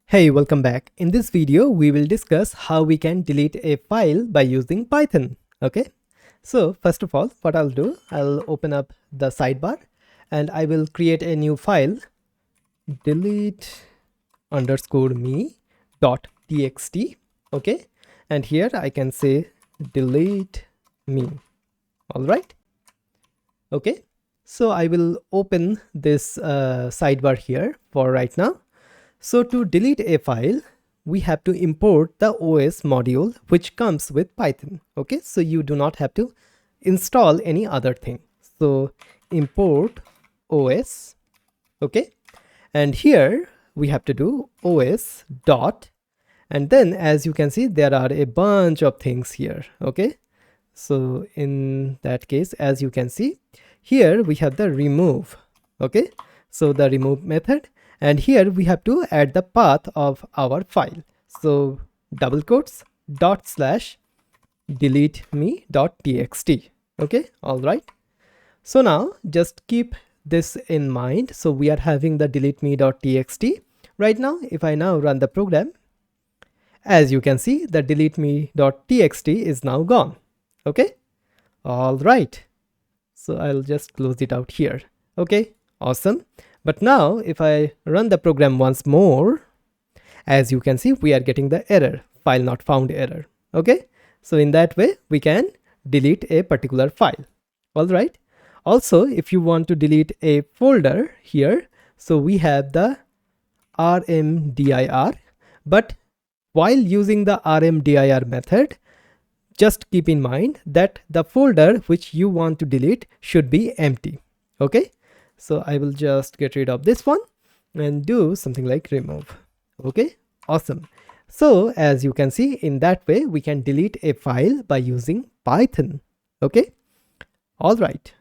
Hey, welcome back. In this video, we will discuss how we can delete a file by using Python. Okay, so first of all, what I'll do, I'll open up the sidebar and I will create a new file, delete_me.txt. Okay, and here I can say delete me. All right. Okay, so I will open this sidebar here for right now. So to delete a file, we have to import the OS module which comes with Python. Okay, so you do not have to install any other thing. So import OS. Okay, and here we have to do OS dot, and then as you can see, there are a bunch of things here. Okay, so in that case, as you can see, here we have the remove. Okay, so the remove method, and here we have to add the path of our file. So double quotes dot slash delete me.txt. Okay, all right. So now just keep this in mind. So we are having the delete me.txt right now. If I now run the program, as you can see, the delete me.txt is now gone. Okay, all right. So I'll just close it out here. Okay, awesome. But now if I run the program once more, as you can see, we are getting the error, file not found error. Okay, so in that way we can delete a particular file. All right. Also, if you want to delete a folder here, so we have the rmdir, but while using the rmdir method, just keep in mind that the folder which you want to delete should be empty. Okay, so I will just get rid of this one and do something like remove. Okay, awesome. So as you can see, in that way we can delete a file by using Python. Okay, all right.